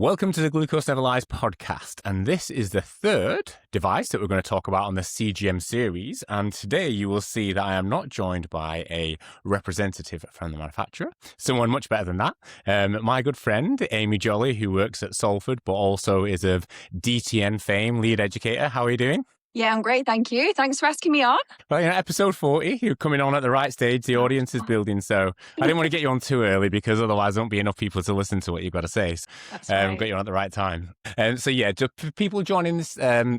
Welcome to the Glucose Never Lies podcast, and this is the third device that we're going to talk about on the CGM series. And today you will see that I am not joined by a representative from the manufacturer, someone much better than that. My good friend, Amy Jolley, who works at Salford, but also is of DTN fame, lead educator. How are you doing? Yeah, I'm great, thank you. Thanks for asking me on. Well, episode 40, you're coming on at the right stage. The audience is building, so I didn't want to get you on too early because otherwise there won't be enough people to listen to what you've got to say. That's right. Got you on at the right time. So yeah, just for people joining this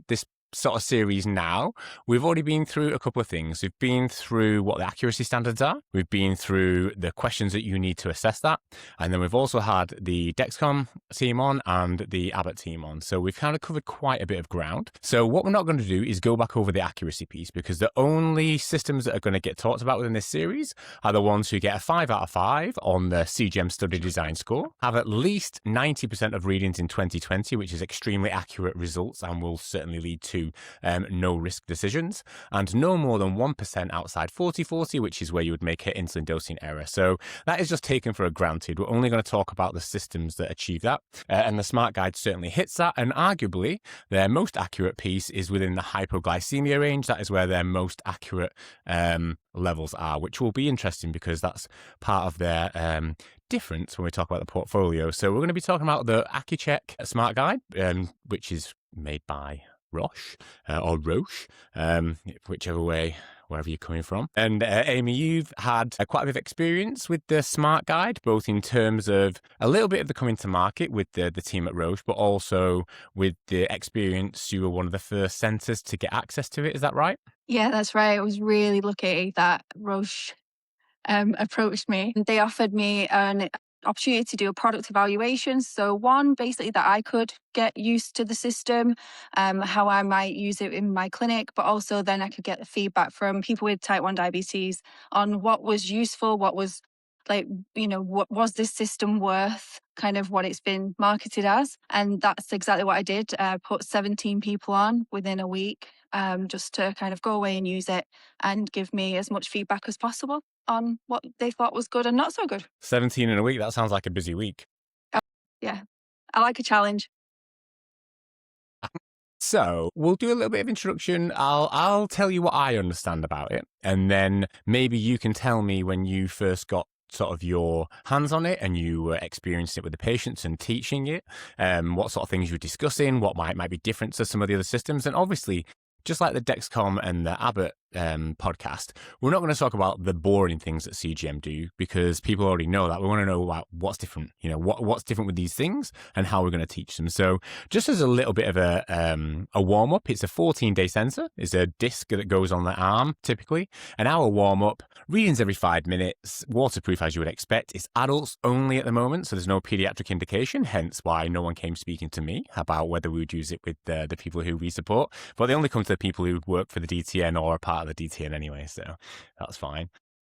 this sort of series now, we've already been through a couple of things. We've been through what the accuracy standards are. We've been through the questions that you need to assess that. And then we've also had the Dexcom team on and the Abbott team on. So we've kind of covered quite a bit of ground. So what we're not going to do is go back over the accuracy piece, because the only systems that are going to get talked about within this series are the ones who get a 5 out of 5 on the CGM study design score, have at least 90% of readings in 2020, which is extremely accurate results and will certainly lead to no risk decisions, and no more than 1% outside 40/40, which is where you would make an insulin dosing error. So that is just taken for granted. We're only going to talk about the systems that achieve that, and the SmartGuide certainly hits that. And arguably, their most accurate piece is within the hypoglycemia range. That is where their most accurate levels are, which will be interesting because that's part of their difference when we talk about the portfolio. So we're going to be talking about the Accu-Chek SmartGuide, which is made by Roche or Roche, whichever way, wherever you're coming from. And Amy, you've had quite a bit of experience with the SmartGuide, both in terms of a little bit of the coming to market with the team at Roche, but also with the experience. You were one of the first centres to get access to it. Is that right? Yeah, that's right. I was really lucky that Roche approached me. They offered me an opportunity to do a product evaluation. So one, basically that I could get used to the system, how I might use it in my clinic, but also then I could get the feedback from people with type 1 diabetes on what was useful, what was what was this system worth kind of what it's been marketed as. And that's exactly what I did. Put 17 people on within a week, just to kind of go away and use it and give me as much feedback as possible on what they thought was good and not so good. 17 in a week, that sounds like a busy week. Yeah, I like a challenge. So we'll do a little bit of introduction. I'll tell you what I understand about it, and then maybe you can tell me when you first got sort of your hands on it and you were experiencing it with the patients and teaching it, what sort of things you were discussing, what might be different to some of the other systems. And obviously, just like the Dexcom and the Abbott podcast, we're not going to talk about the boring things that CGM do because people already know that. We want to know about what's different, what's different with these things and how we're going to teach them. So just as a little bit of a warm-up, it's a 14-day sensor. It's a disc that goes on the arm, typically. An hour warm-up, readings every 5 minutes, waterproof as you would expect. It's adults only at the moment, so there's no pediatric indication, hence why no one came speaking to me about whether we would use it with the people who we support. But they only come to the people who work for the DTN or are part of the DTN anyway, so that's fine.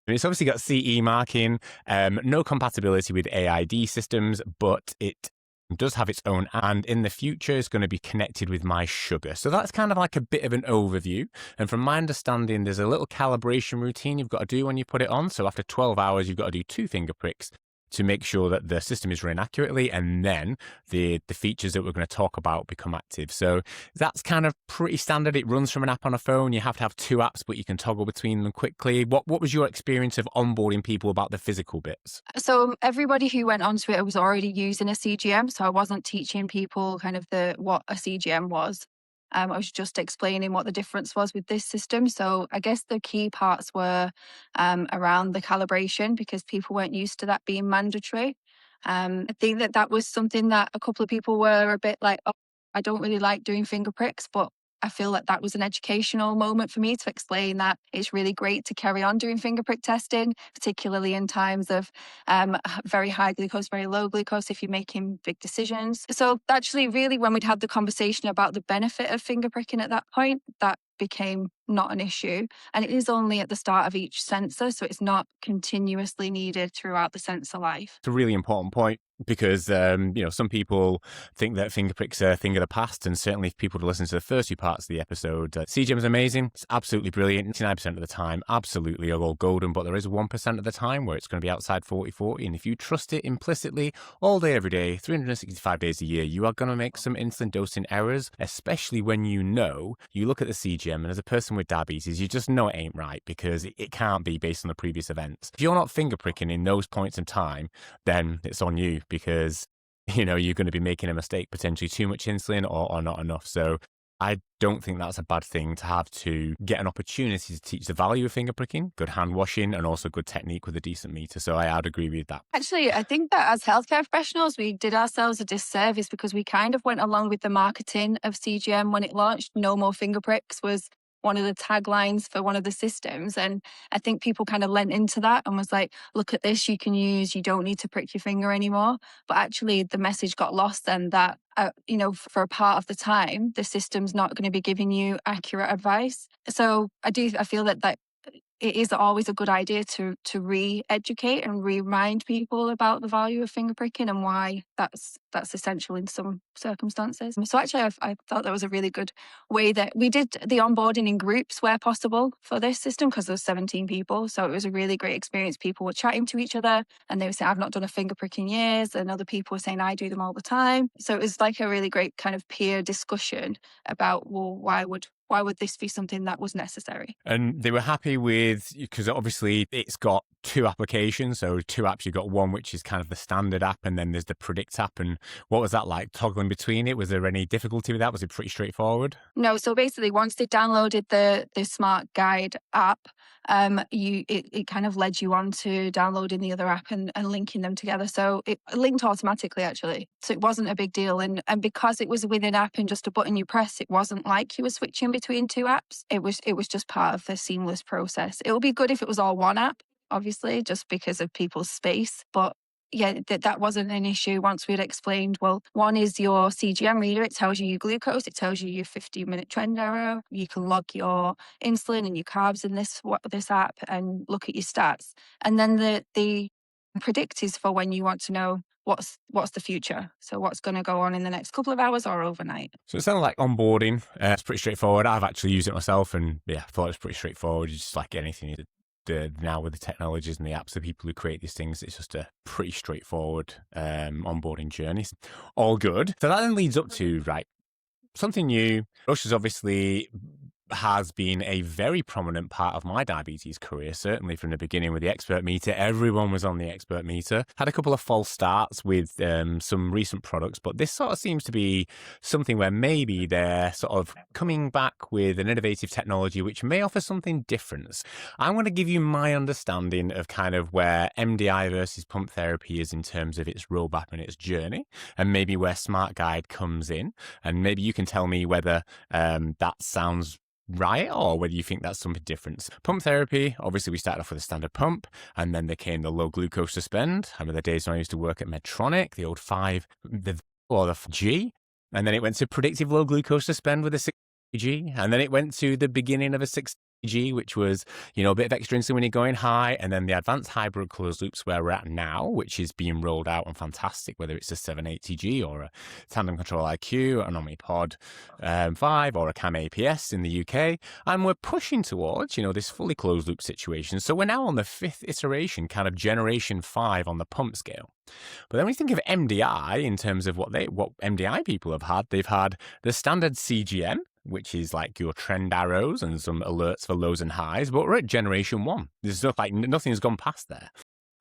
It's obviously got CE marking, no compatibility with AID systems, but it does have its own, and in the future is going to be connected with my sugar. So that's kind of like a bit of an overview. And from my understanding, there's a little calibration routine you've got to do when you put it on. So after 12 hours, you've got to do 2 finger pricks to make sure that the system is running accurately, and then the features that we're going to talk about become active. So that's kind of pretty standard. It runs from an app on a phone. You have to have 2 apps, but you can toggle between them quickly. What was your experience of onboarding people about the physical bits? So everybody who went onto it was already using a CGM, so I wasn't teaching people kind of what a CGM was. I was just explaining what the difference was with this system. So I guess the key parts were around the calibration, because people weren't used to that being mandatory. I think that was something that a couple of people were a bit like, oh, I don't really like doing finger pricks, but I feel like that was an educational moment for me to explain that it's really great to carry on doing finger prick testing, particularly in times of very high glucose, very low glucose, if you're making big decisions. So actually, really, when we'd had the conversation about the benefit of finger pricking at that point, that became not an issue. And it is only at the start of each sensor, so it's not continuously needed throughout the sensor life. It's a really important point. because some people think that finger pricks are a thing of the past, and certainly if people to listen to the first few parts of the episode, CGM is amazing. It's absolutely brilliant. 99% of the time, absolutely all golden, but there is 1% of the time where it's going to be outside 40/40, and if you trust it implicitly all day, every day, 365 days a year, you are going to make some insulin dosing errors, especially when you look at the CGM, and as a person with diabetes, you just know it ain't right, because it can't be based on the previous events. If you're not finger pricking in those points in time, then it's on you, because you're going to be making a mistake, potentially too much insulin or not enough. So I don't think that's a bad thing, to have to get an opportunity to teach the value of finger pricking, good hand washing, and also good technique with a decent meter. So I'd agree with that. Actually, I think that as healthcare professionals, we did ourselves a disservice, because we kind of went along with the marketing of CGM when it launched. No more finger pricks was one of the taglines for one of the systems. And I think people kind of lent into that and was like, look at this, you can use, you don't need to prick your finger anymore. But actually the message got lost then that, for a part of the time, the system's not going to be giving you accurate advice. So I feel that it is always a good idea to re-educate and remind people about the value of finger pricking and why that's essential in some circumstances. So actually, I thought that was a really good way that we did the onboarding in groups where possible for this system, because there was 17 people. So it was a really great experience. People were chatting to each other and they were saying, I've not done a finger prick in years. And other people were saying, I do them all the time. So it was like a really great kind of peer discussion about, well, why would this be something that was necessary? And they were happy with, because obviously it's got two applications. So two apps, you've got one which is kind of the standard app, and then there's the Predict app. And what was that like, toggling between it? Was there any difficulty with that? Was it pretty straightforward? No. So basically, once they downloaded the SmartGuide app, it kind of led you on to downloading the other app and linking them together. So it linked automatically, actually. So it wasn't a big deal. And because it was within app and just a button you press, it wasn't like you were switching between two apps. It was just part of the seamless process. It would be good if it was all one app, obviously, just because of people's space. But yeah, that wasn't an issue once we'd explained, well, one is your CGM reader. It tells you your glucose. It tells you your 15-minute trend error. You can log your insulin and your carbs in this app and look at your stats. And then the Predict is for when you want to know what's the future. So what's going to go on in the next couple of hours or overnight. So it sounded like onboarding. It's pretty straightforward. I've actually used it myself, and I thought it was pretty straightforward. It's just like anything now with the technologies and the apps, the people who create these things, it's just a pretty straightforward onboarding journey. All good. So that then leads up to, something new. Roche obviously has been a very prominent part of my diabetes career, certainly from the beginning with the expert meter. Everyone was on the expert meter. Had a couple of false starts with some recent products, but this sort of seems to be something where maybe they're sort of coming back with an innovative technology which may offer something different. I'm going to give you my understanding of kind of where MDI versus pump therapy is in terms of its roadmap and its journey, and maybe where SmartGuide comes in, and maybe you can tell me whether that sounds right, or whether you think that's something different. Pump therapy, obviously we started off with a standard pump, and then there came the low glucose suspend. I remember the days when I used to work at Medtronic, the old 5, the G, and then it went to predictive low glucose suspend with a 6G, and then it went to the beginning of a 6G, which was, a bit of extra insulin when you're going high, and then the advanced hybrid closed loops where we're at now, which is being rolled out and fantastic, whether it's a 780G or a Tandem Control IQ, an Omnipod 5 or a CAM APS in the UK, and we're pushing towards, this fully closed loop situation. So we're now on the 5th iteration, kind of generation 5 on the pump scale. But then when you think of MDI in terms of what MDI people have had, they've had the standard CGM, which is like your trend arrows and some alerts for lows and highs, but we're at generation 1. There's nothing's gone past there.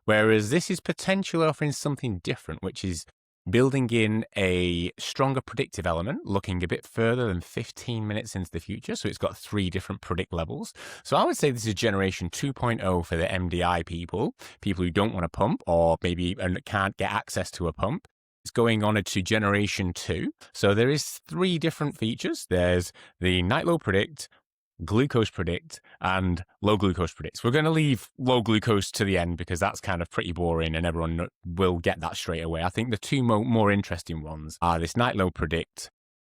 Whereas this is potentially offering something different, which is building in a stronger predictive element, looking a bit further than 15 minutes into the future. So it's got 3 different predict levels. So I would say this is generation 2.0 for the MDI people who don't want to pump, or maybe can't get access to a pump. It's going on to generation 2. So there is 3 different features. There's the night low predict, glucose predict, and low glucose predict. We're going to leave low glucose to the end because that's kind of pretty boring and everyone will get that straight away. I think the 2 more interesting ones are this night low predict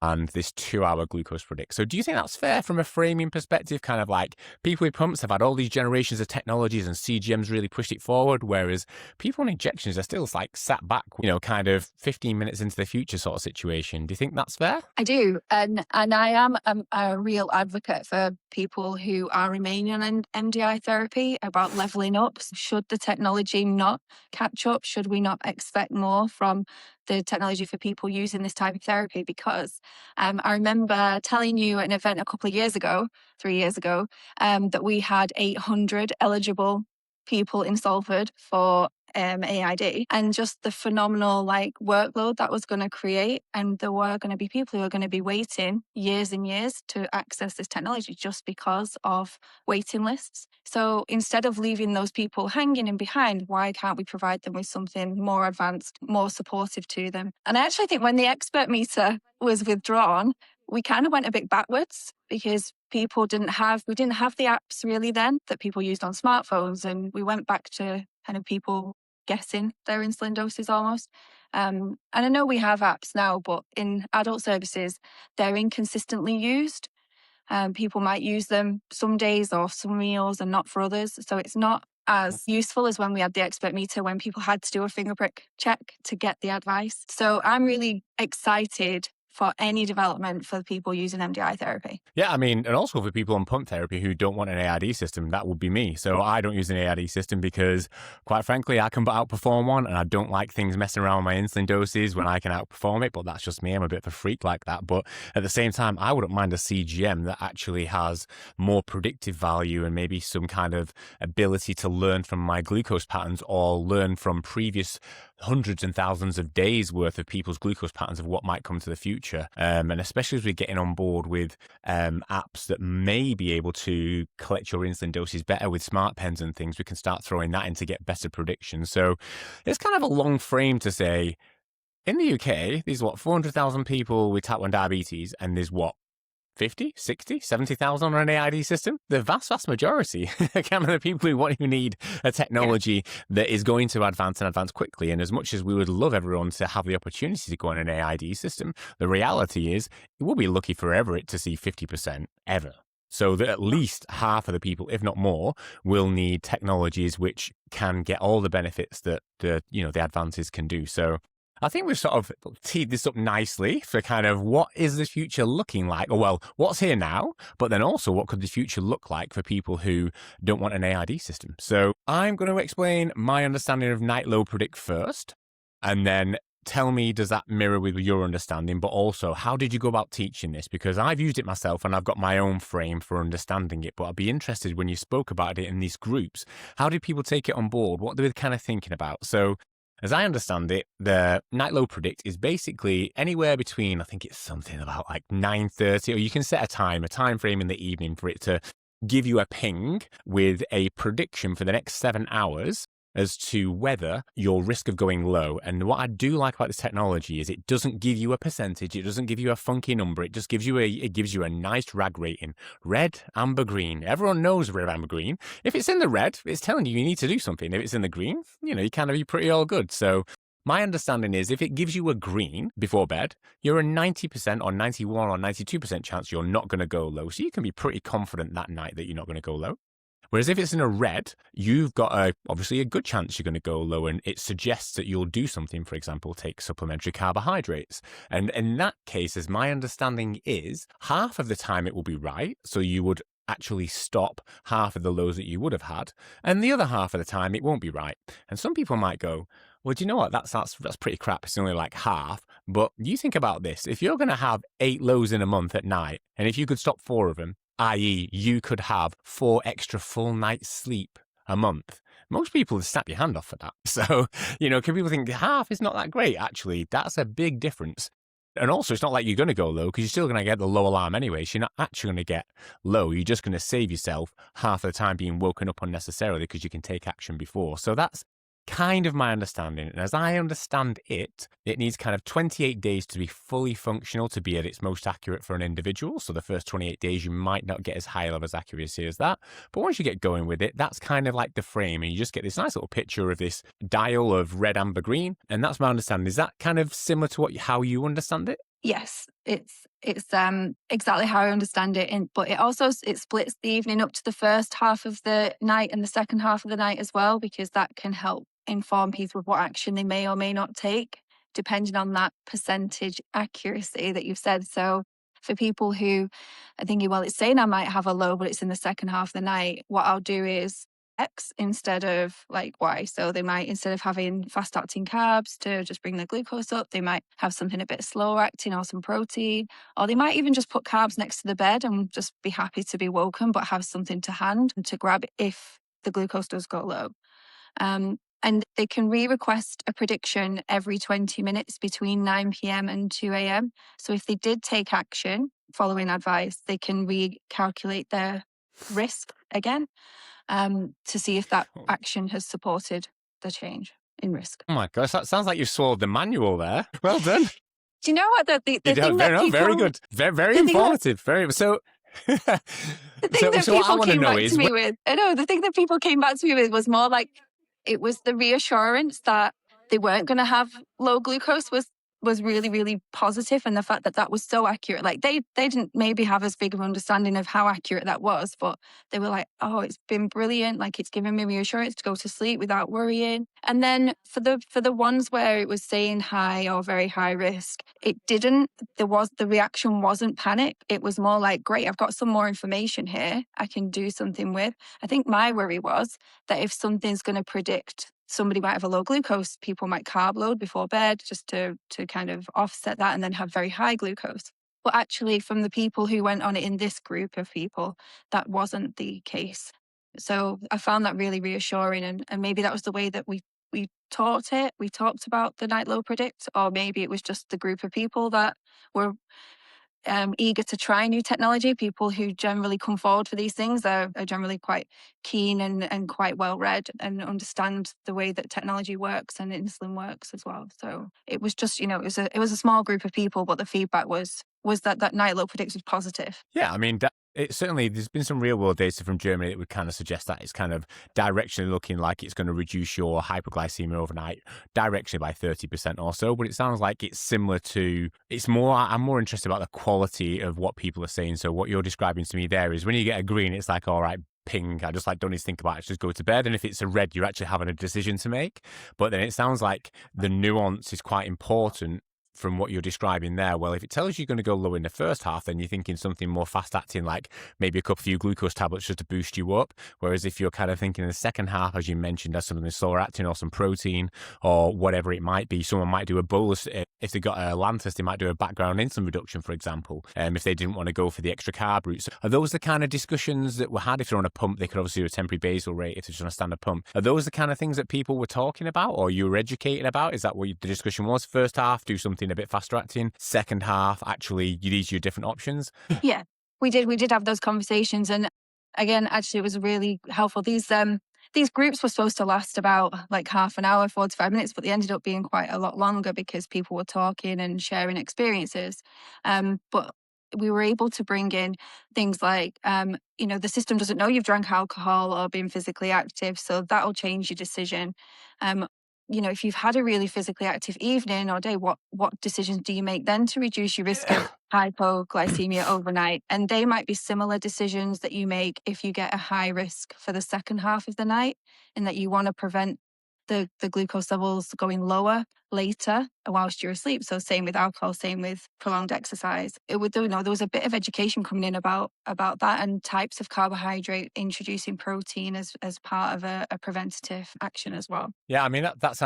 and this 2-hour glucose predict. So do you think that's fair from a framing perspective? Kind of like people with pumps have had all these generations of technologies and CGM's really pushed it forward, whereas people on injections are still like sat back, kind of 15 minutes into the future sort of situation. Do you think that's fair? I do. And I am a real advocate for people who are remaining on MDI therapy about leveling up. Should the technology not catch up? Should we not expect more from the technology for people using this type of therapy? Because I remember telling you at an event a couple of years ago, 3 years ago, that we had 800 eligible people in Salford for AID, and just the phenomenal workload that was going to create. And there were going to be people who are going to be waiting years and years to access this technology just because of waiting lists. So instead of leaving those people hanging in behind, why can't we provide them with something more advanced, more supportive to them? And I actually think when the expert meter was withdrawn, we kind of went a bit backwards because we didn't have the apps really then that people used on smartphones. And we went back to kind of people guessing their insulin doses almost. And I know we have apps now, but in adult services, they're inconsistently used. People might use them some days or some meals and not for others. So it's not as useful as when we had the expert meter, when people had to do a finger prick check to get the advice. So I'm really excited for any development for people using MDI therapy. Yeah, I mean, and also for people on pump therapy who don't want an AID system, that would be me. So I don't use an AID system because, quite frankly, I can outperform one, and I don't like things messing around with my insulin doses when I can outperform it, but that's just me. I'm a bit of a freak like that. But at the same time, I wouldn't mind a CGM that actually has more predictive value and maybe some kind of ability to learn from my glucose patterns or learn from previous hundreds and thousands of days worth of people's glucose patterns of what might come to the future. And especially as we're getting on board with apps that may be able to collect your insulin doses better with smart pens and things, we can start throwing that in to get better predictions. So it's kind of a long frame to say, in the UK, there's 400,000 people with type 1 diabetes, and there's 50, 60, 70,000 on an AID system? The vast majority are kind of the people who need a technology that is going to advance and advance quickly. And as much as we would love everyone to have the opportunity to go on an AID system, the reality is we'll be lucky forever to see 50% ever. So that at least half of the people, if not more, will need technologies which can get all the benefits that the advances can do. So I think we've sort of teed this up nicely for kind of what is the future looking like, or well, what's here now, but then also what could the future look like for people who don't want an AID system. So I'm going to explain my understanding of night low predict first, and then tell me, does that mirror with your understanding? But also, how did you go about teaching this? Because I've used it myself and I've got my own frame for understanding it, but I'd be interested when you spoke about it in these groups, how did people take it on board? What they were kind of thinking about? So as I understand it, the night low predict is basically anywhere between, I think it's something about 9:30, or you can set a time frame in the evening for it to give you a ping with a prediction for the next 7 hours as to whether your risk of going low. And what I do like about this technology is it doesn't give you a percentage. It doesn't give you a funky number. It just gives you a nice RAG rating. Red, amber, green. Everyone knows red, amber, green. If it's in the red, it's telling you need to do something. If it's in the green, you kind of be pretty all good. So my understanding is if it gives you a green before bed, you're a 90% or 91 or 92% chance you're not going to go low. So you can be pretty confident that night that you're not going to go low. Whereas if it's in a red, you've got obviously a good chance you're going to go low, and it suggests that you'll do something, for example, take supplementary carbohydrates. And in that case, as my understanding is, half of the time it will be right. So you would actually stop half of the lows that you would have had. And the other half of the time it won't be right. And some people might go, well, do you know what? That's pretty crap. It's only half. But you think about this. If you're going to have 8 lows in a month at night, and if you could stop 4 of them, i.e. you could have 4 extra full nights sleep a month. Most people would snap your hand off for that. So, can people think half is not that great? Actually, that's a big difference. And also, it's not like you're going to go low because you're still going to get the low alarm anyway. So you're not actually going to get low. You're just going to save yourself half of the time being woken up unnecessarily because you can take action before. So that's kind of my understanding. And as I understand it, it needs kind of 28 days to be fully functional to be at its most accurate for an individual. So the first 28 days, you might not get as high level of accuracy as that. But once you get going with it, that's kind of like the frame. And you just get this nice little picture of this dial of red, amber, green. And that's my understanding. Is that kind of similar to how you understand it? Yes, it's it's exactly how I understand it. But it also it splits the evening up to the first half of the night and the second half of the night as well, because that can help inform people of what action they may or may not take, depending on that percentage accuracy that you've said. So for people who are thinking, well, it's saying I might have a low, but it's in the second half of the night, what I'll do is X instead of like Y. So they might, instead of having fast acting carbs to just bring the glucose up, they might have something a bit slower acting or some protein, or they might even just put carbs next to the bed and just be happy to be woken, but have something to hand to grab if the glucose does go low. And they can re-request a prediction every 20 minutes between 9 p.m. and 2 a.m. So if they did take action following advice, they can recalculate their risk again to see if that action has supported the change in risk. Oh my gosh, that sounds like you've swallowed the manual there. Well done. Do you know what the thing that people, very good, very informative, very so. The thing that people came back to me with, the thing that people came back to me with was more like, it was the reassurance that they weren't going to have low glucose was really, really positive. And the fact that that was so accurate, like they didn't maybe have as big of an understanding of how accurate that was, but they were like, oh, it's been brilliant. Like it's given me reassurance to go to sleep without worrying. And then for the ones where it was saying high or very high risk, it didn't, the reaction wasn't panic. It was more like, great, I've got some more information here I can do something with. I think my worry was that if something's going to predict somebody might have a low glucose, people might carb load before bed just to kind of offset that and then have very high glucose. But actually, from the people who went on it in this group of people, that wasn't the case. So I found that really reassuring. And maybe that was the way that we taught it. We talked about the night low predict, or maybe it was just the group of people that were eager to try new technology. People who generally come forward for these things are generally quite keen and quite well read and understand the way that technology works and insulin works as well. So it was just, it was a small group of people, but the feedback was that night low predict was positive. Yeah, I mean, it certainly, there's been some real world data from Germany that would kind of suggest that it's kind of directionally looking like it's going to reduce your hypoglycemia overnight directionally by 30% or so. But it sounds like it's similar to, I'm more interested about the quality of what people are saying. So what you're describing to me there is when you get a green, it's like, all right, pink, I just don't need to think about it, just go to bed. And if it's a red, you're actually having a decision to make. But then it sounds like the nuance is quite important from what you're describing there. Well, if it tells you you're going to go low in the first half, then you're thinking something more fast acting, like maybe a few glucose tablets just to boost you up. Whereas if you're kind of thinking in the second half, as you mentioned, as something slower acting or some protein or whatever it might be, someone might do a bolus. If they got a Lantus, they might do a background insulin reduction, for example, if they didn't want to go for the extra carb route. So are those the kind of discussions that were had? If they're on a pump, they could obviously do a temporary basal rate if they're just on a standard pump. Are those the kind of things that people were talking about or you were educated about? Is that what the discussion was? First half, do something a bit faster acting. Second half, actually, these are your different options. Yeah, we did have those conversations, and again, actually, it was really helpful. These groups were supposed to last about like half an hour, 45 minutes, but they ended up being quite a lot longer because people were talking and sharing experiences. But we were able to bring in things like, the system doesn't know you've drank alcohol or been physically active, so that'll change your decision. If you've had a really physically active evening or day, what decisions do you make then to reduce your risk of hypoglycemia overnight? And they might be similar decisions that you make if you get a high risk for the second half of the night, and that you want to prevent the glucose levels going lower later whilst you're asleep. So same with alcohol, same with prolonged exercise. There was a bit of education coming in about that and types of carbohydrate, introducing protein as part of a preventative action as well. Yeah, I mean, that's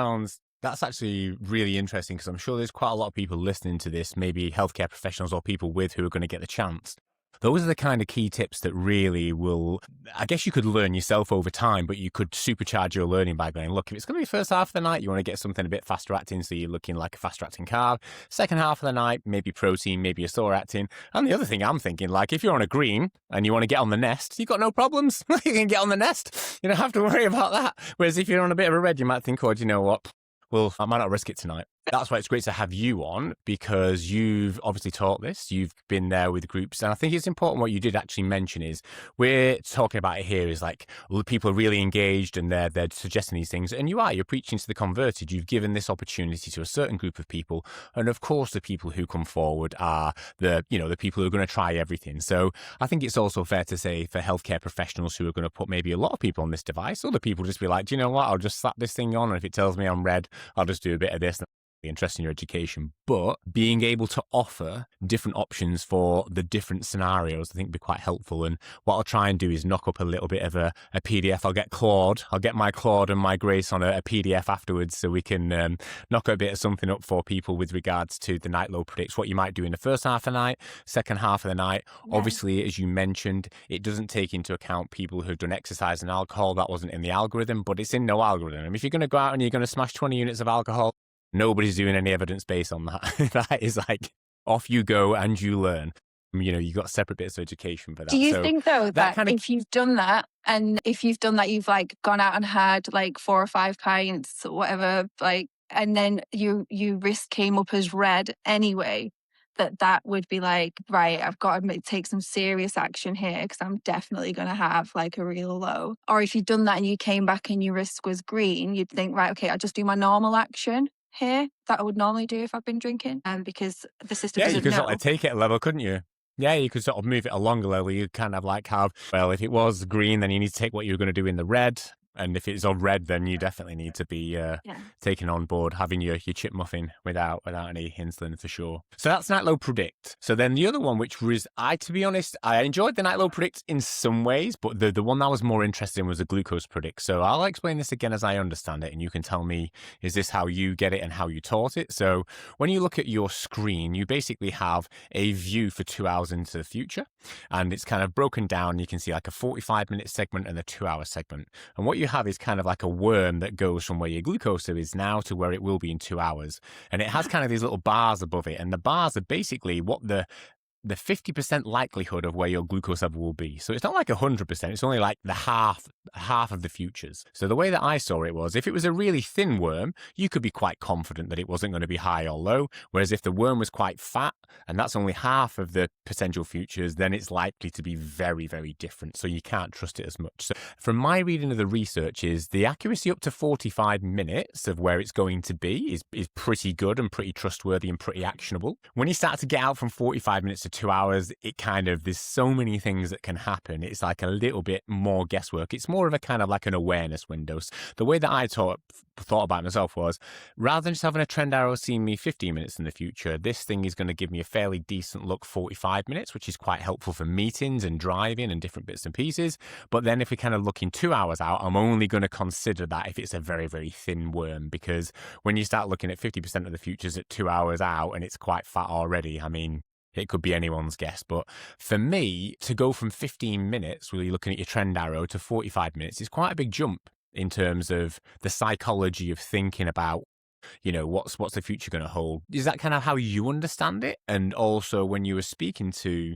actually really interesting because I'm sure there's quite a lot of people listening to this, maybe healthcare professionals or people who are going to get the chance. Those are the kind of key tips that really will, I guess you could learn yourself over time, but you could supercharge your learning by going, look, if it's going to be first half of the night, you want to get something a bit faster acting, so you're looking like a faster acting carb. Second half of the night, maybe protein, maybe a slower acting. And the other thing I'm thinking, like if you're on a green and you want to get on the nest, you've got no problems. You can get on the nest. You don't have to worry about that. Whereas if you're on a bit of a red, you might think, oh, do you know what? Well, I might not risk it tonight. That's why it's great to have you on, because you've obviously taught this, you've been there with groups. And I think it's important what you did actually mention is we're talking about it here is like people are really engaged and they're suggesting these things. And you're preaching to the converted. You've given this opportunity to a certain group of people. And of course, the people who come forward are the people who are going to try everything. So I think it's also fair to say for healthcare professionals who are going to put maybe a lot of people on this device, other people just be like, do you know what? I'll just slap this thing on. And if it tells me I'm red, I'll just do a bit of this. Interest in your education, but being able to offer different options for the different scenarios, I think would be quite helpful. And what I'll try and do is knock up a little bit of a PDF. I'll get my Claude and my Grace on a PDF afterwards, so we can knock a bit of something up for people with regards to the night low predicts, what you might do in the first half of the night, second half of the night. Yeah. Obviously, as you mentioned, it doesn't take into account people who've done exercise and alcohol. That wasn't in the algorithm, but it's in no algorithm. If you're going to go out and you're going to smash 20 units of alcohol, nobody's doing any evidence based on that. That is like, off you go and you learn. You've got separate bits of education for that. Do you think though that if you've done that, you've like gone out and had like 4 or 5 pints or whatever, like, and then your risk came up as red anyway, that would be like, right, I've got to take some serious action here because I'm definitely going to have like a real low? Or if you'd done that and you came back and your risk was green, you'd think, right, okay, I'll just do my normal action here that I would normally do if I've been drinking, because the system doesn't know. Yeah, you could sort of take it a level, couldn't you? Yeah, you could sort of move it a longer level. You kind of like have, well, if it was green, then you need to take what you were going to do in the red. And if it's on red, then you definitely need to be taking on board having your chip muffin without any insulin for sure. So that's night low predict. So then the other one, which was, to be honest, I enjoyed the night low predict in some ways, but the one I was more interested in was the glucose predict. So I'll explain this again as I understand it, and you can tell me, is this how you get it and how you taught it? So when you look at your screen, you basically have a view for 2 hours into the future, and it's kind of broken down. You can see like a 45-minute segment and a 2-hour segment. And what you have is kind of like a worm that goes from where your glucose is now to where it will be in 2 hours. And it has kind of these little bars above it. And the bars are basically what the 50% likelihood of where your glucose level will be. So it's not like 100%, it's only like the half of the futures. So the way that I saw it was, if it was a really thin worm, you could be quite confident that it wasn't going to be high or low. Whereas if the worm was quite fat, and that's only half of the potential futures, then it's likely to be very, very different. So you can't trust it as much. So from my reading of the research is the accuracy up to 45 minutes of where it's going to be is pretty good and pretty trustworthy and pretty actionable. When you start to get out from 45 minutes to 2 hours, there's so many things that can happen. It's like a little bit more guesswork. It's more of a kind of like an awareness window. So the way that I thought about myself was, rather than just having a trend arrow seeing me 15 minutes in the future, this thing is going to give me a fairly decent look 45 minutes, which is quite helpful for meetings and driving and different bits and pieces. But then if we're kind of looking 2 hours out, I'm only going to consider that if it's a very, very thin worm, because when you start looking at 50% of the futures at 2 hours out and it's quite fat already, I mean, it could be anyone's guess. But for me, to go from 15 minutes, really looking at your trend arrow, to 45 minutes is quite a big jump in terms of the psychology of thinking about, what's the future going to hold. Is that kind of how you understand it? And also when you were speaking to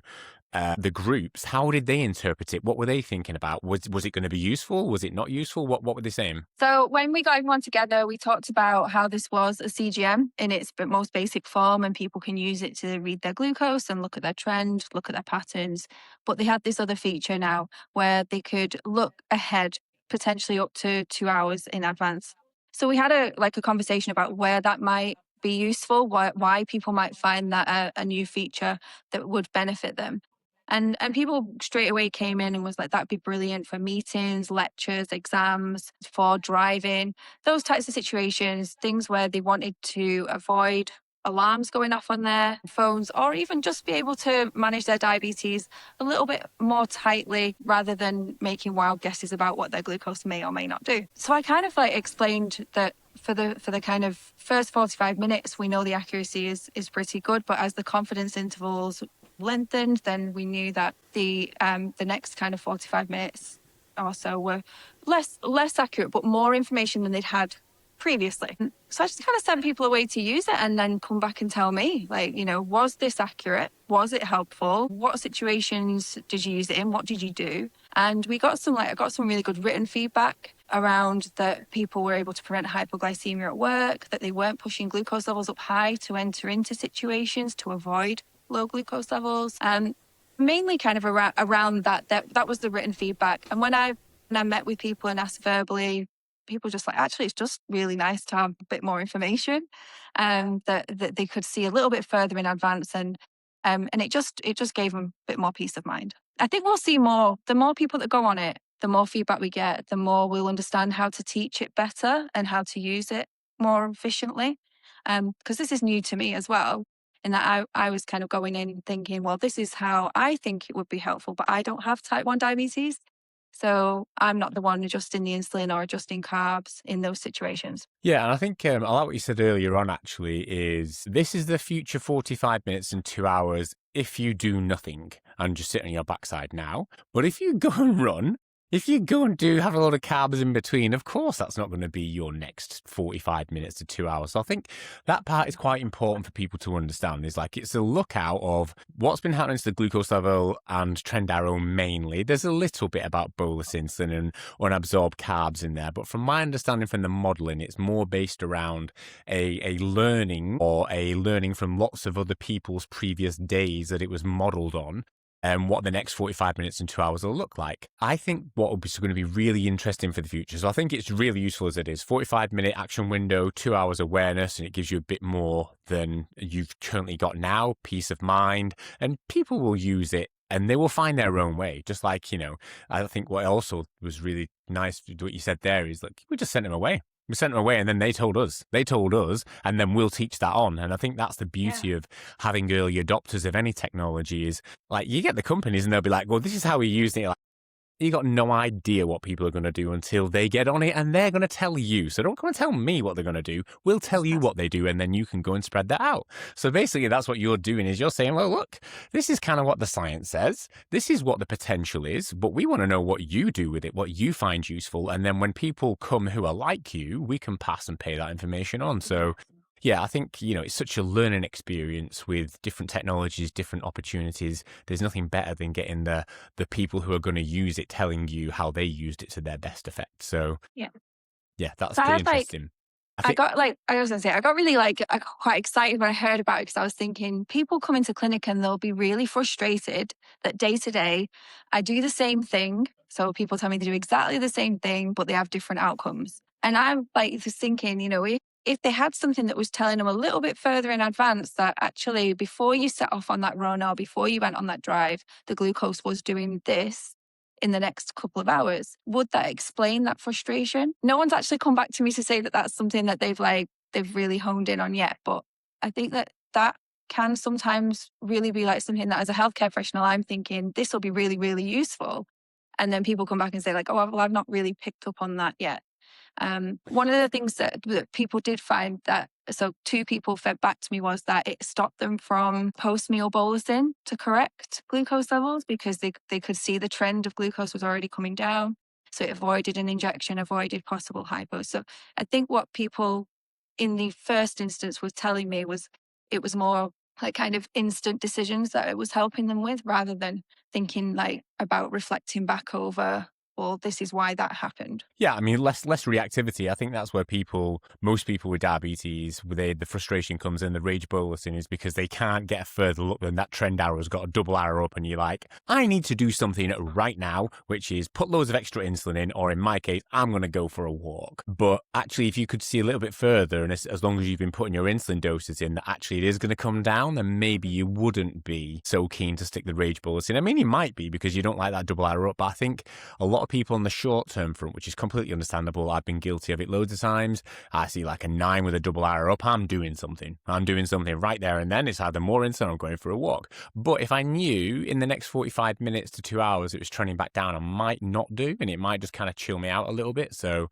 the groups, how did they interpret it? What were they thinking about? Was it going to be useful? Was it not useful? What were they saying? So when we got everyone together, we talked about how this was a CGM in its most basic form, and people can use it to read their glucose and look at their trend, look at their patterns. But they had this other feature now where they could look ahead, potentially up to 2 hours in advance. So we had a conversation about where that might be useful, why people might find that a new feature that would benefit them. And people straight away came in and was like, that'd be brilliant for meetings, lectures, exams, for driving, those types of situations, things where they wanted to avoid alarms going off on their phones, or even just be able to manage their diabetes a little bit more tightly rather than making wild guesses about what their glucose may or may not do. So I kind of explained that for the kind of first 45 minutes, we know the accuracy is pretty good, but as the confidence intervals lengthened, then we knew that the next kind of 45 minutes or so were less accurate, but more information than they'd had previously. So I just kind of sent people away to use it and then come back and tell me, was this accurate? Was it helpful? What situations did you use it in? What did you do? And we got I got some really good written feedback around that people were able to prevent hypoglycemia at work, that they weren't pushing glucose levels up high to enter into situations to avoid low glucose levels. Mainly kind of around that was the written feedback. And when I met with people and asked verbally, people just like, actually, it's just really nice to have a bit more information, that they could see a little bit further in advance, and it just gave them a bit more peace of mind. I think we'll see more. The more people that go on it, the more feedback we get, the more we'll understand how to teach it better and how to use it more efficiently. Because this is new to me as well, in that I was kind of going in thinking, well, this is how I think it would be helpful, but I don't have type 1 diabetes. So I'm not the one adjusting the insulin or adjusting carbs in those situations. Yeah, and I think I like what you said earlier on, actually, is this is the future 45 minutes and 2 hours if you do nothing and just sit on your backside now. But if you go and run, if you go and have a lot of carbs in between, of course, that's not going to be your next 45 minutes to 2 hours. So I think that part is quite important for people to understand. Is like, it's a lookout of what's been happening to the glucose level and trend arrow mainly. There's a little bit about bolus insulin and unabsorbed carbs in there. But from my understanding from the modeling, it's more based around a learning, or a learning from lots of other people's previous days that it was modeled on, and what the next 45 minutes and 2 hours will look like. I think what will be going to be really interesting for the future. So I think it's really useful as it is. 45-minute action window, 2 hours awareness, and it gives you a bit more than you've currently got now, peace of mind, and people will use it and they will find their own way. Just like, I think what also was really nice, what you said there, is like, we just sent them away. We sent them away, and then they told us, and then we'll teach that on. And I think that's the beauty of having early adopters of any technology, is like, you get the companies and they'll be like, well, this is how we use it. Like, you got no idea what people are going to do until they get on it, and they're going to tell you. So don't come and tell me what they're going to do. We'll tell you what they do, and then you can go and spread that out. So basically, that's what you're doing, is you're saying, well, look, this is kind of what the science says. This is what the potential is, but we want to know what you do with it, what you find useful. And then when people come who are like you, we can pass and pay that information on. So yeah, I think, it's such a learning experience with different technologies, different opportunities. There's nothing better than getting the people who are going to use it telling you how they used it to their best effect. So yeah, that's pretty interesting. I got really I got quite excited when I heard about it, because I was thinking, people come into clinic and they'll be really frustrated that day to day I do the same thing. So people tell me they do exactly the same thing, but they have different outcomes. And I'm just thinking, if they had something that was telling them a little bit further in advance that actually before you set off on that run or before you went on that drive, the glucose was doing this in the next couple of hours, would that explain that frustration? No one's actually come back to me to say that that's something that they've really honed in on yet. But I think that can sometimes really be like something that, as a healthcare professional, I'm thinking this will be really, really useful. And then people come back and say like, oh, well, I've not really picked up on that yet. One of the things that people did find so 2 people fed back to me, was that it stopped them from post-meal bolusing to correct glucose levels, because they could see the trend of glucose was already coming down. So it avoided an injection, avoided possible hypo. So I think what people in the first instance was telling me was it was more like kind of instant decisions that it was helping them with, rather than thinking like about reflecting back over, well, this is why that happened. Yeah, I mean, less reactivity. I think that's where most people with diabetes, the frustration comes in, the rage bolusing, is because they can't get a further look than that trend arrow's got a double arrow up, and you're like, I need to do something right now, which is put loads of extra insulin in, or in my case, I'm going to go for a walk. But actually, if you could see a little bit further, and as long as you've been putting your insulin doses in, that actually it is going to come down, then maybe you wouldn't be so keen to stick the rage bolusing. I mean, you might be, because you don't like that double arrow up, but I think a lot of people on the short-term front, which is completely understandable, I've been guilty of it loads of times. I see like a 9 with a double arrow up, I'm doing something right there and then. It's either more insulin or I'm going for a walk. But if I knew in the next 45 minutes to 2 hours it was trending back down, I might not do, and it might just kind of chill me out a little bit. So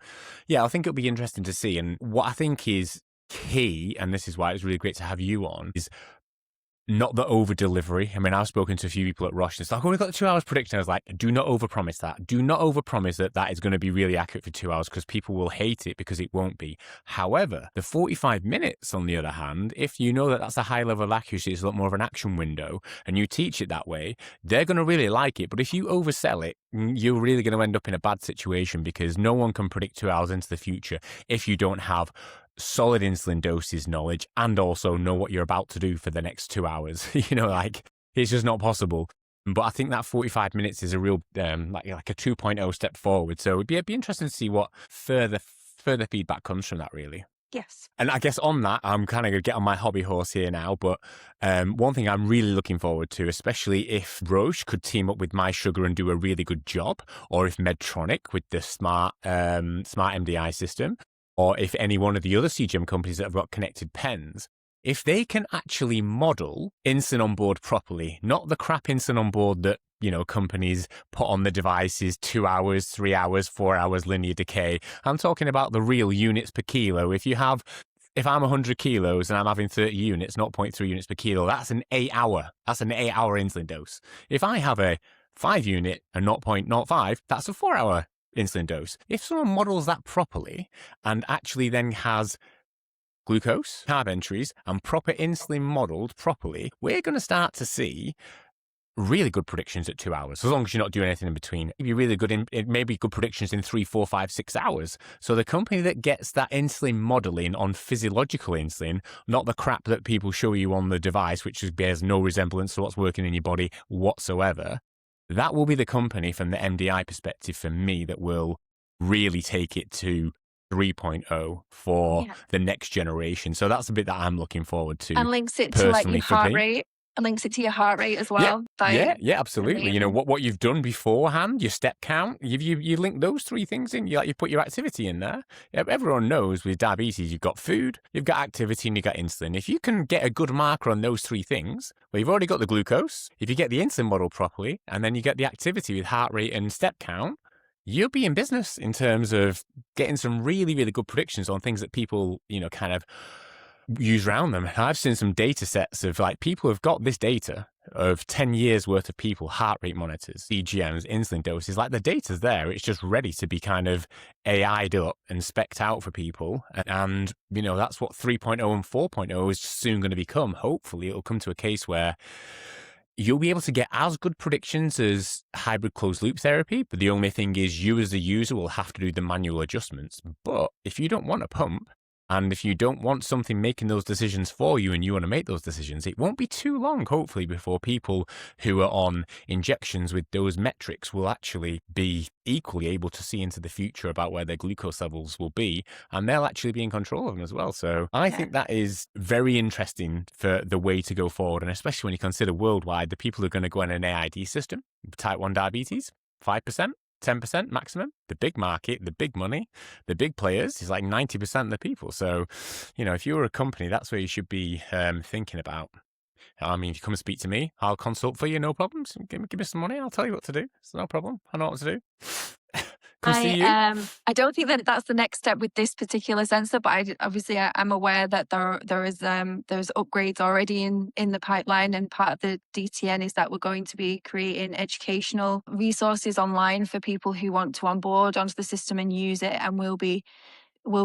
yeah, I think it'll be interesting to see. And what I think is key, and this is why it's really great to have you on, is not the over delivery. I mean, I've spoken to a few people at Roche and it's like, oh, we've got the 2 hours prediction. I was like, do not overpromise that. Do not overpromise that that is going to be really accurate for 2 hours, because people will hate it because it won't be. However, the 45 minutes, on the other hand, if you know that that's a high level of accuracy, it's a lot more of an action window, and you teach it that way, they're going to really like it. But if you oversell it, you're really going to end up in a bad situation, because no one can predict 2 hours into the future if you don't have solid insulin doses knowledge and also know what you're about to do for the next 2 hours. Like, it's just not possible. But I think that 45 minutes is a real like a 2.0 step forward. So it'd be interesting to see what further feedback comes from that, really. Yes. And I guess on that, I'm kind of going to get on my hobby horse here now, but one thing I'm really looking forward to, especially if Roche could team up with MySugar and do a really good job, or if Medtronic with the smart MDI system, or if any one of the other CGM companies that have got connected pens, if they can actually model insulin on board properly, not the crap insulin on board that, companies put on the devices, 2 hours, 3 hours, 4 hours linear decay. I'm talking about the real units per kilo. If I'm 100 kilos and I'm having 30 units, 0.3 units per kilo, that's an 8-hour insulin dose. If I have a 5 unit and 0.05, that's a 4-hour insulin dose. If someone models that properly and actually then has glucose, carb entries, and proper insulin modeled properly, we're going to start to see really good predictions at 2 hours, as long as you're not doing anything in between. It'd be really good it may be good predictions in 3, 4, 5, 6 hours. So the company that gets that insulin modeling on physiological insulin, not the crap that people show you on the device, which bears no resemblance to what's working in your body whatsoever, that will be the company from the MDI perspective for me that will really take it to 3.0 for the next generation. So that's a bit that I'm looking forward to. And links it to like your heart rate. And links it to your heart rate as well. Yeah, absolutely. What you've done beforehand, your step count, you link those 3 things in. You put your activity in there. Everyone knows with diabetes, you've got food, you've got activity, and you've got insulin. If you can get a good marker on those 3 things, well, you've already got the glucose. If you get the insulin model properly, and then you get the activity with heart rate and step count, you'll be in business in terms of getting some really, really good predictions on things that people, kind of use around them. I've seen some data sets of like people who've got this data of 10 years worth of people, heart rate monitors, CGMs, insulin doses, like the data's there. It's just ready to be kind of AI'd up and spec'd out for people. And, that's what 3.0 and 4.0 is soon going to become. Hopefully it'll come to a case where you'll be able to get as good predictions as hybrid closed loop therapy, but the only thing is you as the user will have to do the manual adjustments. But if you don't want a pump, and if you don't want something making those decisions for you and you want to make those decisions, it won't be too long, hopefully, before people who are on injections with those metrics will actually be equally able to see into the future about where their glucose levels will be, and they'll actually be in control of them as well. So I think that is very interesting for the way to go forward, and especially when you consider worldwide, the people who are going to go on an AID system, type 1 diabetes, 5%. 10% maximum, the big market, the big money, the big players is like 90% of the people. So, if you're a company, that's where you should be thinking about. I mean, if you come and speak to me, I'll consult for you, no problems. Give me some money, I'll tell you what to do. It's no problem. I know what to do. I don't think that that's the next step with this particular sensor, but I'm aware that there's upgrades already in the pipeline, and part of the DTN is that we're going to be creating educational resources online for people who want to onboard onto the system and use it, and we'll be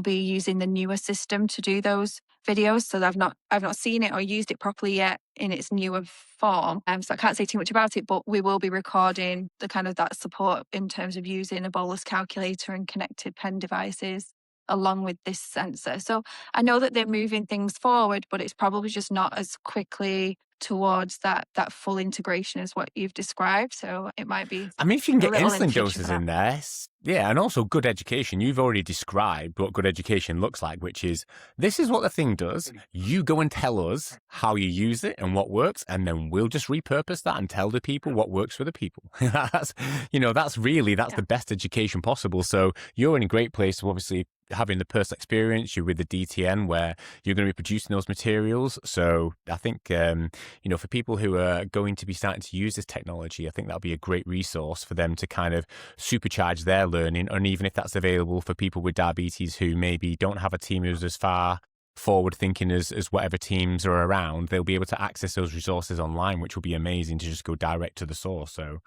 using the newer system to do those videos. So I've not seen it or used it properly yet in its newer form. So I can't say too much about it, but we will be recording the kind of that support in terms of using a bolus calculator and connected pen devices along with this sensor. So I know that they're moving things forward, but it's probably just not as quickly towards that full integration as what you've described. So it might be. I mean, if you can get insulin doses in there, yeah, and also good education. You've already described what good education looks like, which is this is what the thing does. You go and tell us how you use it and what works, and then we'll just repurpose that and tell the people what works for the people. That's the best education possible. So you're in a great place to obviously having the personal experience. You're with the DTN where you're going to be producing those materials. So I think, for people who are going to be starting to use this technology, I think that'll be a great resource for them to kind of supercharge their learning. And even if that's available for people with diabetes who maybe don't have a team who's as far forward thinking as whatever teams are around, they'll be able to access those resources online, which will be amazing to just go direct to the source. So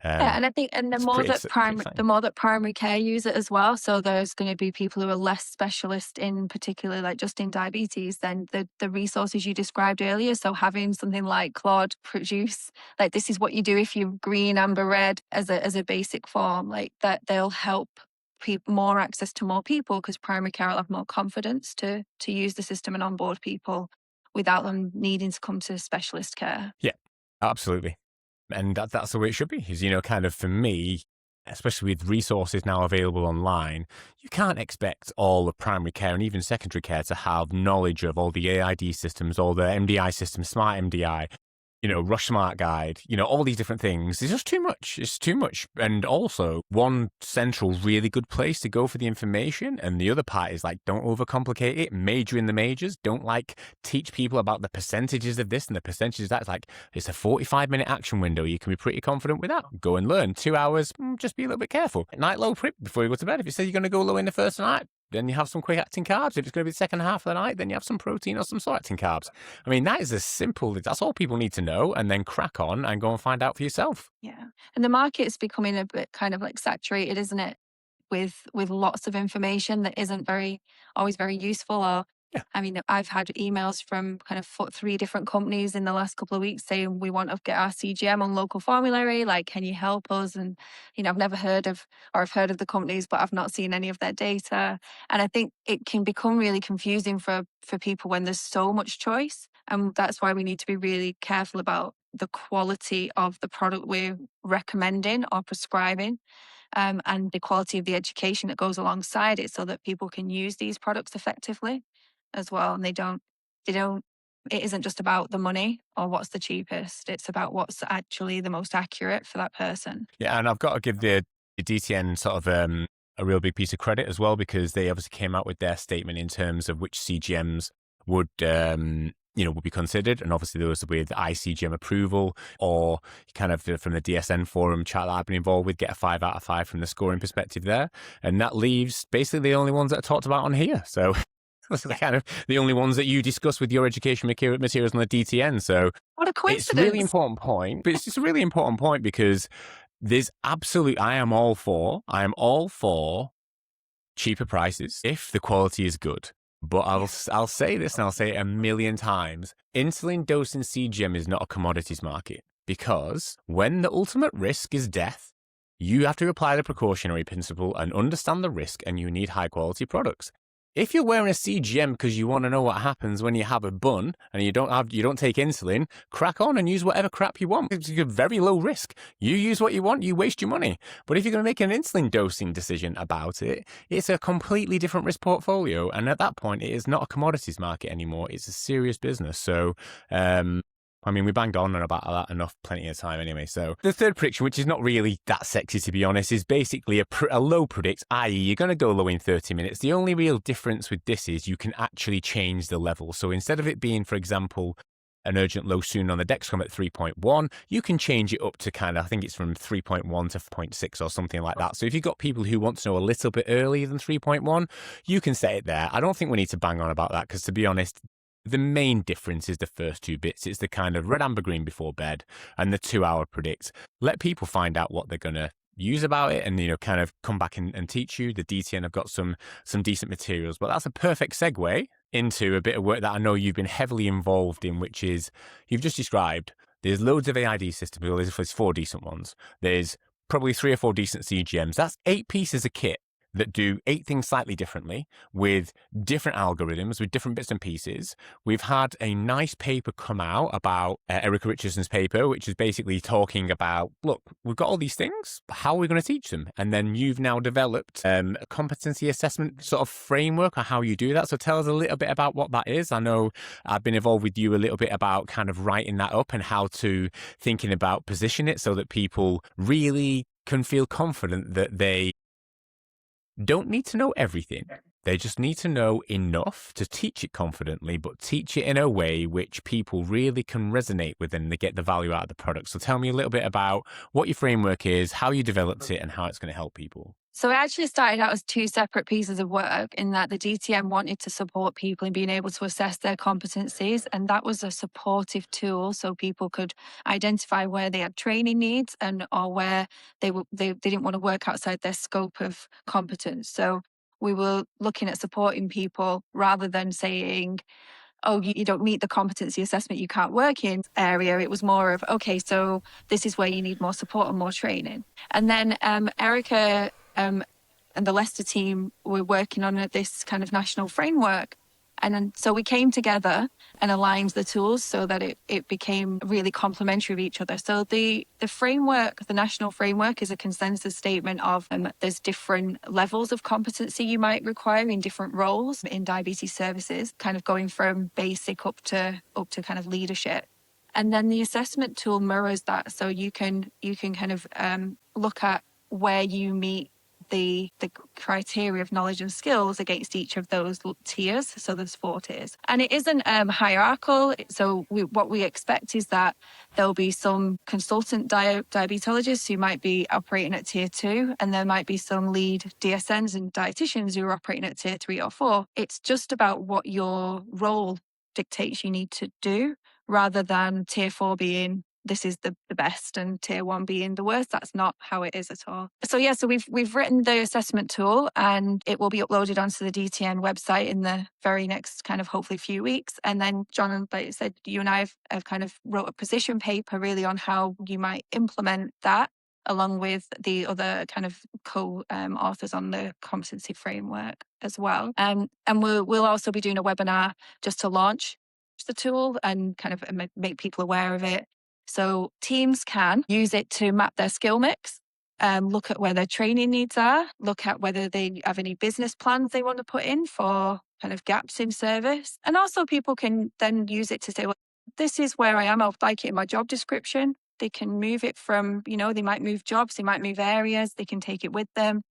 Yeah, and I think, and it's pretty exciting. the more that primary care use it as well, so there's going to be people who are less specialist in particularly like just in diabetes than the resources you described earlier. So having something like Claude produce, like this is what you do if you're green, amber, red as a basic form, like that, they'll help people more access to more people, because primary care will have more confidence to use the system and onboard people without them needing to come to specialist care. Yeah, absolutely. And that's the way it should be, is, kind of for me, especially with resources now available online, you can't expect all of primary care and even secondary care to have knowledge of all the AID systems, all the MDI systems, smart MDI, Rush SmartGuide, all these different things. It's just too much. It's too much. And also, one central really good place to go for the information, and the other part is like, don't overcomplicate it. Major in the majors. Don't teach people about the percentages of this and the percentages of that. It's like, it's a 45-minute action window. You can be pretty confident with that. Go and learn. 2 hours, just be a little bit careful. Night low prep before you go to bed. If you say you're going to go low in the first night, then you have some quick acting carbs. If it's going to be the second half of the night, then you have some protein or some slow acting carbs. I mean, that is as simple. That's all people need to know, and then crack on and go and find out for yourself. Yeah. And the market's becoming a bit kind of like saturated, isn't it? With lots of information that isn't always very useful. Or Yeah. I mean, I've had emails from kind of 3 different companies in the last couple of weeks saying we want to get our CGM on local formulary. Like, can you help us? And, I've never heard of, or I've heard of the companies, but I've not seen any of their data. And I think it can become really confusing for people when there's so much choice. And that's why we need to be really careful about the quality of the product we're recommending or prescribing. And the quality of the education that goes alongside it, so that people can use these products effectively as well. And it isn't just about the money or what's the cheapest. It's about what's actually the most accurate for that person. Yeah, and I've got to give the DTN sort of a real big piece of credit as well, because they obviously came out with their statement in terms of which CGMs would be considered. And obviously there was with iCGM approval, or kind of from the DSN forum chat that I've been involved with, get a 5 out of 5 from the scoring perspective there. And that leaves basically the only ones that are talked about on here. So those are kind of the only ones that you discuss with your education materials on the DTN. So what a coincidence. It's a really important point, but it's just a really important point because I am all for cheaper prices if the quality is good. But I'll say this, and I'll say it a million times. Insulin dosing CGM is not a commodities market, because when the ultimate risk is death, you have to apply the precautionary principle and understand the risk, and you need high quality products. If you're wearing a CGM because you want to know what happens when you have a bun and you don't take insulin, crack on and use whatever crap you want. It's a very low risk. You use what you want, you waste your money. But if you're going to make an insulin dosing decision about it, it's a completely different risk portfolio. And at that point, it is not a commodities market anymore. It's a serious business. So, we banged on about that enough, plenty of time anyway. So the third prediction, which is not really that sexy to be honest, is basically a low predict, i.e. you're going to go low in 30 minutes. The only real difference with this is you can actually change the level. So instead of it being, for example, an urgent low soon on the Dexcom at 3.1, you can change it up to I think it's from 3.1 to 0.6 or something like that. So if you've got people who want to know a little bit earlier than 3.1, you can set it there. I don't think we need to bang on about that, because to be honest, the main difference is the first 2 bits. It's the kind of red, amber, green before bed and the 2-hour predict. Let people find out what they're going to use about it and, kind of come back and teach you. The DTN have got some decent materials, but that's a perfect segue into a bit of work that I know you've been heavily involved in, which is you've just described. There's loads of AID systems. Well, there's 4 decent ones. There's probably 3 or 4 decent CGMs. That's 8 pieces of kit that do 8 things slightly differently with different algorithms, with different bits and pieces. We've had a nice paper come out about Erica Richardson's paper, which is basically talking about, look, we've got all these things, how are we going to teach them? And then you've now developed a competency assessment sort of framework on how you do that. So tell us a little bit about what that is. I know I've been involved with you a little bit about kind of writing that up and how to thinking about position it so that people really can feel confident that they don't need to know everything. They just need to know enough to teach it confidently, but teach it in a way which people really can resonate with and they get the value out of the product. So tell me a little bit about what your framework is, how you developed it, and how it's going to help people. So it actually started out as two separate pieces of work, in that the DTM wanted to support people in being able to assess their competencies. And that was a supportive tool, so people could identify where they had training needs and or where they didn't want to work outside their scope of competence. So we were looking at supporting people rather than saying, oh, you don't meet the competency assessment, you can't work in area. It was more of, okay, so this is where you need more support and more training. And then Erica and the Leicester team were working on this kind of national framework. And then, so we came together and aligned the tools so that it became really complementary of each other. So the framework, the national framework, is a consensus statement of there's different levels of competency you might require in different roles in diabetes services, kind of going from basic up to kind of leadership. And then the assessment tool mirrors that, so you can kind of look at where you meet the criteria of knowledge and skills against each of those tiers. So there's 4 tiers. And it isn't hierarchical. So what we expect is that there'll be some consultant diabetologists who might be operating at tier 2, and there might be some lead DSNs and dietitians who are operating at tier 3 or 4. It's just about what your role dictates you need to do, rather than tier 4 being this is the best and tier 1 being the worst. That's not how it is at all. So yeah, so we've written the assessment tool, and it will be uploaded onto the DTN website in the very next kind of hopefully few weeks. And then John, like you said, you and I have kind of wrote a position paper really on how you might implement that, along with the other kind of co-authors on the competency framework as well. And we'll also be doing a webinar just to launch the tool and kind of make people aware of it. So teams can use it to map their skill mix, look at where their training needs are, look at whether they have any business plans they want to put in for kind of gaps in service. And also people can then use it to say, well, this is where I am. I'll like it in my job description. They can move it from, they might move jobs, they might move areas, they can take it with them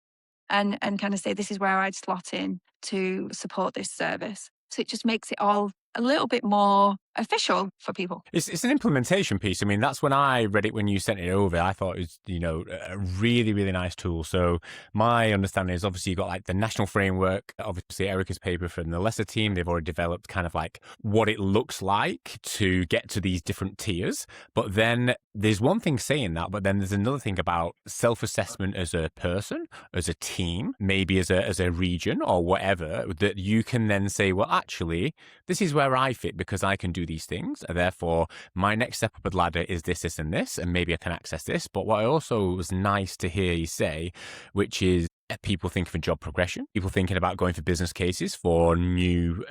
and kind of say, this is where I'd slot in to support this service. So it just makes it all a little bit more official for people. It's an implementation piece. I mean, that's when I read it, when you sent it over, I thought it was, a really, really nice tool. So my understanding is obviously you've got like the national framework, obviously Erica's paper from the Leicester team, they've already developed kind of like what it looks like to get to these different tiers. But then there's one thing saying that, but then there's another thing about self-assessment as a person, as a team, maybe as a region or whatever, that you can then say, well, actually, this is where I fit because I can do these things. And therefore, my next step up the ladder is this, and this, and maybe I can access this. But what I also was nice to hear you say, which is people thinking of job progression, people thinking about going for business cases for new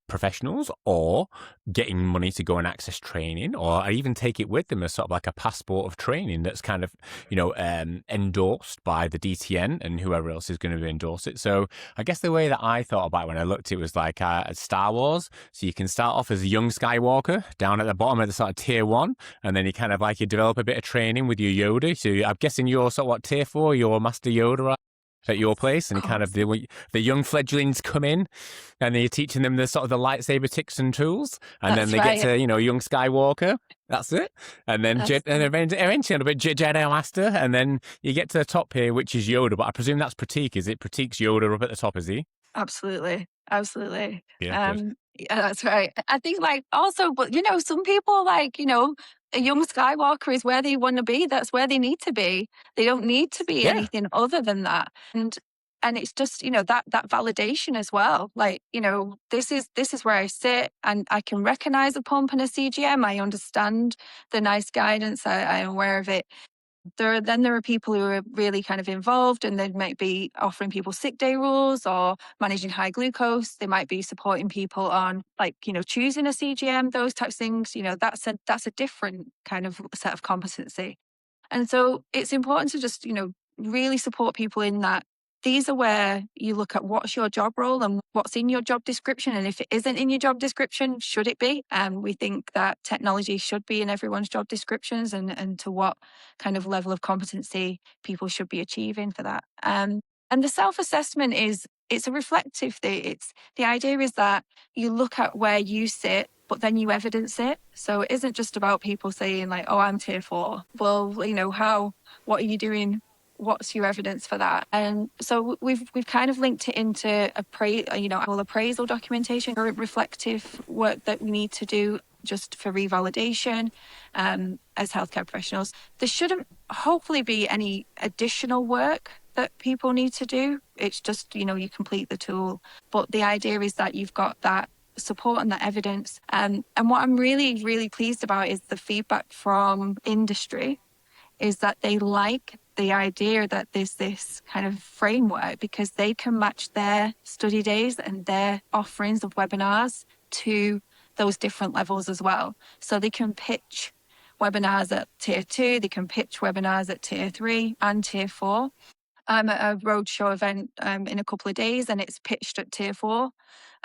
professionals, or getting money to go and access training, or even take it with them as sort of like a passport of training that's kind of, endorsed by the DTN and whoever else is going to endorse it. So I guess the way that I thought about it when I looked, it was like Star Wars. So you can start off as a young Skywalker down at the bottom of the sort of tier 1, and then you kind of like you develop a bit of training with your Yoda. So I'm guessing you're sort of what, tier 4, your Master Yoda, right? At your place, and kind of the young fledglings come in, and you're teaching them the sort of the lightsaber tricks and tools, and then they get to young Skywalker. That's it, and then eventually a bit Jedi Master, and then you get to the top here, which is Yoda. But I presume that's Pratik. Is it Pratik's Yoda up at the top? Is he? Absolutely. Yeah, yeah, that's right. I think also, but some people a young Skywalker is where they want to be. That's where they need to be. They don't need to be anything other than that. And it's just, that validation as well. This is where I sit, and I can recognize a pump and a CGM. I understand the nice guidance. I am aware of it. There are people who are really kind of involved, and they might be offering people sick day rules or managing high glucose. They might be supporting people on choosing a CGM, those types of things. That's a different kind of set of competency. And so it's important to just, really support people in that. These are where you look at what's your job role and what's in your job description. And if it isn't in your job description, should it be? We think that technology should be in everyone's job descriptions, and to what kind of level of competency people should be achieving for that. And the self-assessment it's a reflective thing. The idea is that you look at where you sit, but then you evidence it. So it isn't just about people saying oh, I'm tier 4. Well, what are you doing what's your evidence for that? And so we've kind of linked it into appraisal documentation or reflective work that we need to do just for revalidation as healthcare professionals. There shouldn't hopefully be any additional work that people need to do. It's just, you complete the tool. But the idea is that you've got that support and that evidence. And what I'm really, really pleased about is the feedback from industry is that they like the idea that there's this kind of framework because they can match their study days and their offerings of webinars to those different levels as well. So they can pitch webinars at tier 2, they can pitch webinars at tier 3 and tier 4. I'm at a roadshow event in a couple of days and it's pitched at tier 4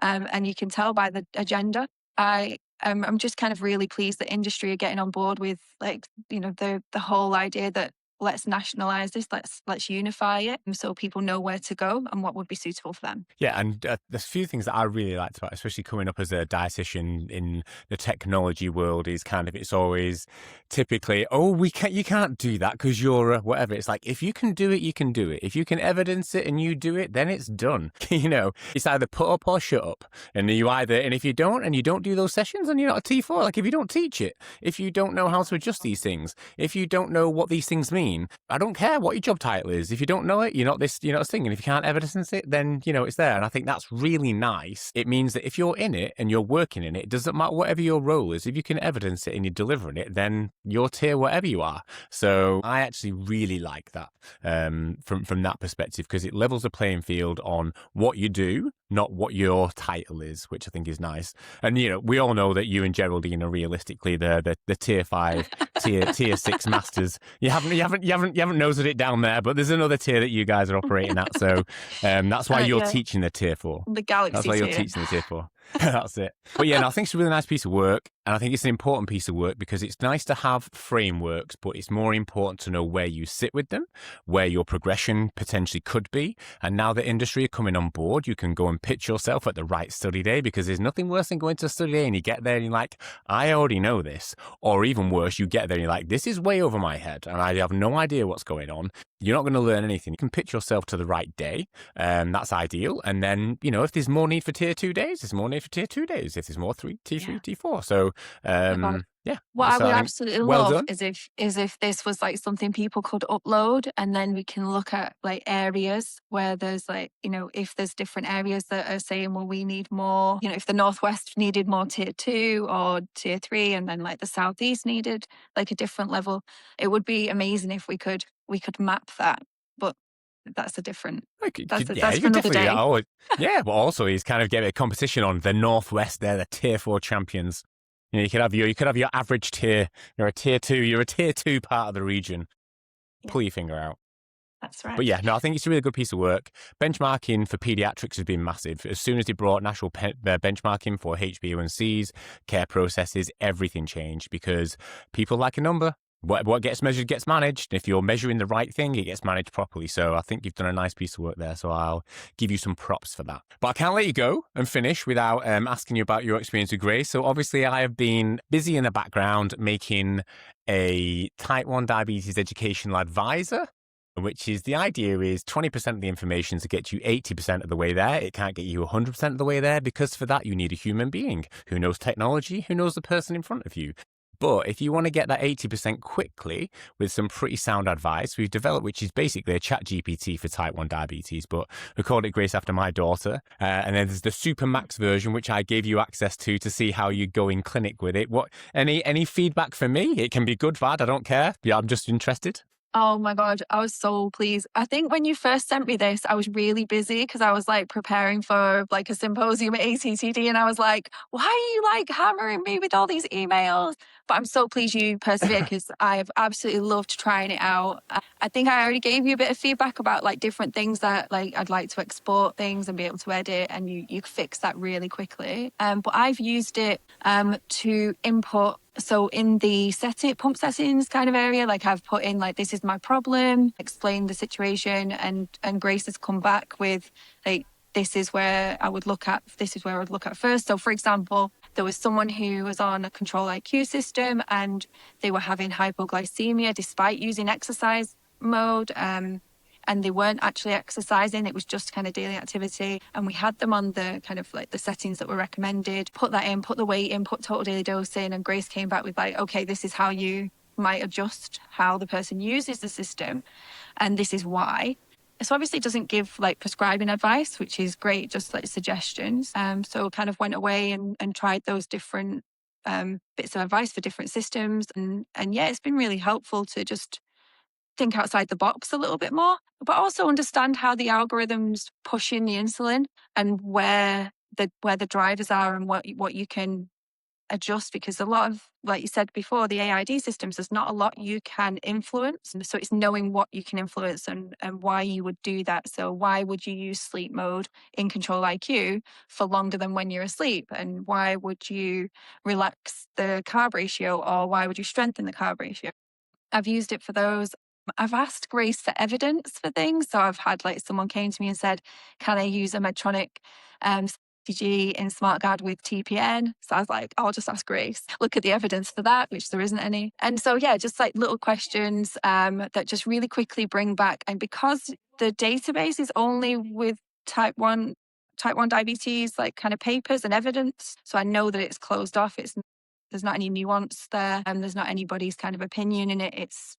and you can tell by the agenda. I'm just kind of really pleased that industry are getting on board with the whole idea that let's nationalize this, let's unify it so people know where to go and what would be suitable for them. Yeah, and there's a few things that I really liked about it, especially coming up as a dietitian in the technology world, is it's always typically, you can't do that because you're a whatever. It's like, if you can do it, you can do it. If you can evidence it and you do it, then it's done. It's either put up or shut up. And if you don't, and you don't do those sessions, then you're not a T4. Like, if you don't teach it, if you don't know how to adjust these things, if you don't know what these things mean, I don't care what your job title is. If you don't know it, you're not this thing. And if you can't evidence it, then, it's there. And I think that's really nice. It means that if you're in it and you're working in it doesn't matter whatever your role is. If you can evidence it and you're delivering it, then you're tier whatever you are. So I actually really like that from that perspective, because it levels the playing field on what you do, not what your title is, which I think is nice. And, we all know that you and Geraldine are realistically the tier 5, tier 6 masters. You haven't nosed it down there, but there's another tier that you guys are operating at. So that's why you're teaching the tier 4. The galaxy. That's why you're teaching the tier 4. That's it. But yeah, I think it's a really nice piece of work. And I think it's an important piece of work because it's nice to have frameworks, but it's more important to know where you sit with them, where your progression potentially could be. And now the industry are coming on board, you can go and pitch yourself at the right study day, because there's nothing worse than going to a study day and you get there and you're like, I already know this. Or even worse, you get there and you're like, this is way over my head and I have no idea what's going on. You're not going to learn anything. You can pitch yourself to the right day. That's ideal. And then, if there's more need for tier 2 days, there's more need for tier 2 days. If there's more tier 3, tier 4. So, yeah. What I would absolutely love done. is if this was like something people could upload, and then we can look at like areas where there's if there's different areas that are saying, well, we need more, if the Northwest needed more tier 2 or tier 3, and then like the Southeast needed like a different level. It would be amazing if we could map that, but that's a different. That's for another day. Yeah, but also he's kind of getting a competition on the Northwest. They're the tier 4 champions. You could have your average tier. You're a tier 2. You're a tier 2 part of the region. Yeah. Pull your finger out. That's right. But yeah, no, I think it's a really good piece of work. Benchmarking for pediatrics has been massive. As soon as they brought national benchmarking for HbA1cs, care processes, everything changed because people like a number. What gets measured gets managed. If you're measuring the right thing, it gets managed properly. So I think you've done a nice piece of work there. So I'll give you some props for that. But I can't let you go and finish without asking you about your experience with Grace. So obviously I have been busy in the background making a type 1 diabetes educational advisor, which is the idea is 20% of the information to get you 80% of the way there. It can't get you 100% of the way there because for that you need a human being who knows technology, who knows the person in front of you. But if you want to get that 80% quickly with some pretty sound advice, we've developed, which is basically a chat GPT for type 1 diabetes, but we called it Grace after my daughter. And then there's the Super Max version, which I gave you access to see how you go in clinic with it. Any feedback for me? It can be good, bad, I don't care. Yeah, I'm just interested. Oh my God, I was so pleased. I think when you first sent me this, I was really busy because I was like preparing for like a symposium at ACTD, and I was like, why are you like hammering me with all these emails? But I'm so pleased you persevered because I've absolutely loved trying it out. I think I already gave you a bit of feedback about like different things that like I'd like to export things and be able to edit, and you fix that really quickly. But I've used it to input. So in the pump settings kind of area, like I've put in like, this is my problem, explain the situation, and Grace has come back with like, this is where I would look at first. So for example, there was someone who was on a Control IQ system and they were having hypoglycemia despite using exercise. mode. And they weren't actually exercising. It was just kind of daily activity. And we had them on the kind of like the settings that were recommended, put that in, put the weight in, put total daily dose in. And Grace came back with like, okay, this is how you might adjust how the person uses the system. And this is why. So obviously it doesn't give like prescribing advice, which is great, just like suggestions. So kind of went away and tried those different bits of advice for different systems. And yeah, it's been really helpful to just think outside the box a little bit more, but also understand how the algorithms push in the insulin and where the drivers are and what you can adjust, because a lot of, like you said before, the AID systems, there's not a lot you can influence. And so it's knowing what you can influence and why you would do that. So why would you use sleep mode in Control IQ for longer than when you're asleep? And why would you relax the carb ratio, or why would you strengthen the carb ratio? I've used it for those. I've asked Grace for evidence for things. So I've had like someone came to me and said, can I use a Medtronic CG in SmartGuide with TPN? So I was like, I'll just ask Grace, look at the evidence for that, which there isn't any. And so, yeah, just like little questions that just really quickly bring back. And because the database is only with type 1 diabetes, like kind of papers and evidence. So I know that it's closed off. There's not any nuance there, and there's not anybody's kind of opinion in it.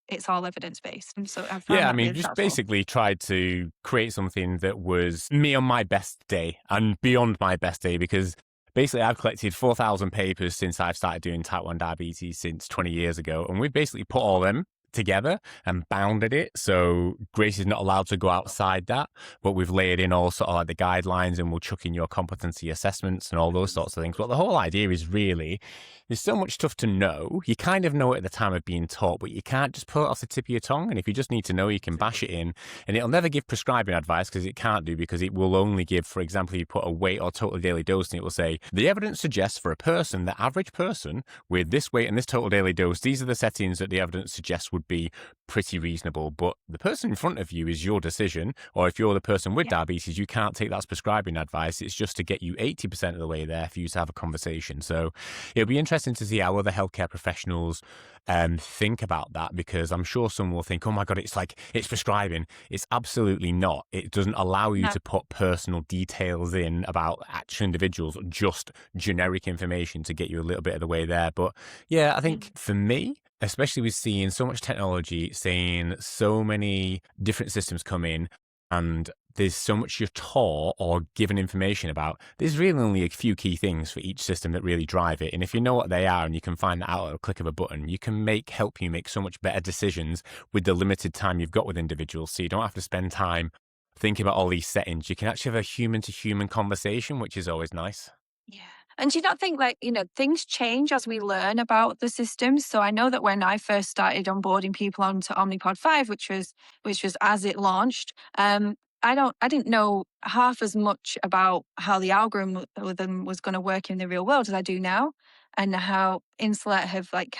It's all evidence based, and so I've found Yeah, I that mean, really just helpful. basically tried to create something that was me on my best day and beyond my best day, because basically I've collected 4,000 papers since I've started doing type 1 diabetes since 20 years ago. And we've basically put all them together and bounded it. So Grace is not allowed to go outside that, but we've layered in all sort of like the guidelines, and we'll chuck in your competency assessments and all those sorts of things. But the whole idea is really, there's so much stuff to know. You kind of know it at the time of being taught, but you can't just pull it off the tip of your tongue. And if you just need to know, you can bash it in, and it'll never give prescribing advice, because it can't do, because it will only give, for example, you put a weight or total daily dose, and it will say, the evidence suggests for a person, the average person with this weight and this total daily dose, these are the settings that the evidence suggests would be pretty reasonable. But the person in front of you is your decision. Or if you're the person with diabetes, you can't take that as prescribing advice. It's just to get you 80% of the way there for you to have a conversation. So it'll be interesting to see how other healthcare professionals think about that, because I'm sure some will think, oh my God, it's like, it's prescribing. It's absolutely not. It doesn't allow you to put personal details in about actual individuals, just generic information to get you a little bit of the way there. But yeah, I think for me, especially with seeing so much technology, seeing so many different systems come in, and there's so much you're taught or given information about, there's really only a few key things for each system that really drive it. And if you know what they are and you can find that out at a click of a button, you can help you make so much better decisions with the limited time you've got with individuals. So you don't have to spend time thinking about all these settings. You can actually have a human to human conversation, which is always nice. Yeah. And do you not think, like, things change as we learn about the systems? So I know that when I first started onboarding people onto Omnipod 5, which was as it launched, I didn't know half as much about how the algorithm was going to work in the real world as I do now, and how Insulet have like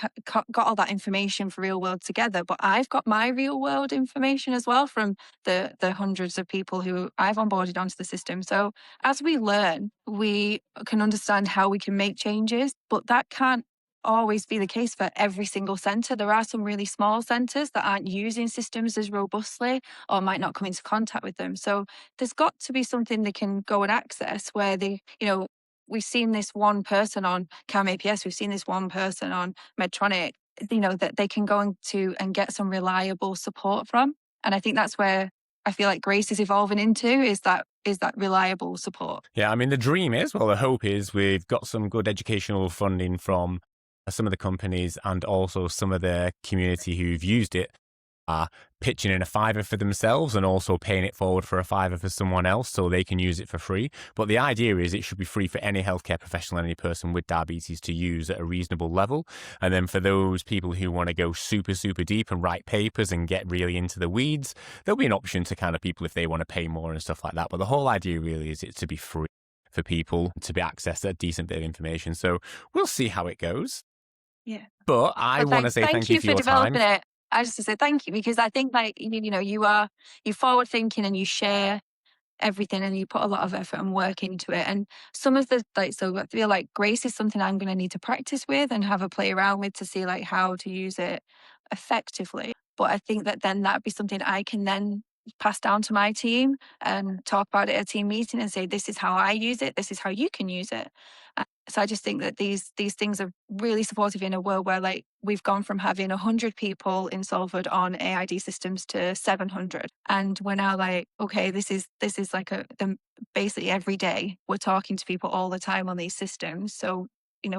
got all that information for real world together. But I've got my real world information as well from the hundreds of people who I've onboarded onto the system. So as we learn, we can understand how we can make changes, but that can't always be the case for every single centre. There are some really small centres that aren't using systems as robustly or might not come into contact with them. So there's got to be something they can go and access where we've seen this one person on CAM APS, we've seen this one person on Medtronic, that they can go into and get some reliable support from. And I think that's where I feel like Grace is evolving into, is that reliable support. Yeah, I mean, the dream is, well, the hope is we've got some good educational funding from some of the companies, and also some of the community who've used it are pitching in a fiver for themselves and also paying it forward for a fiver for someone else so they can use it for free. But the idea is it should be free for any healthcare professional, any person with diabetes to use at a reasonable level. And then for those people who want to go super, super deep and write papers and get really into the weeds, there'll be an option to kind of people if they want to pay more and stuff like that. But the whole idea really is it to be free for people to be accessed a decent bit of information. So we'll see how it goes. Yeah. But I want to say thank you for your time. Developing it. I just to say thank you, because I think like you're forward thinking and you share everything and you put a lot of effort and work into it. And some of the so I feel like Grace is something I'm going to need to practice with and have a play around with to see like how to use it effectively. But I think that then that'd be something I can then pass down to my team and talk about it at a team meeting and say, this is how I use it, this is how you can use it. So I just think that these things are really supportive in a world where, like, we've gone from having 100 people in Salford on AID systems to 700, and we're now like, okay, this is like basically every day we're talking to people all the time on these systems. So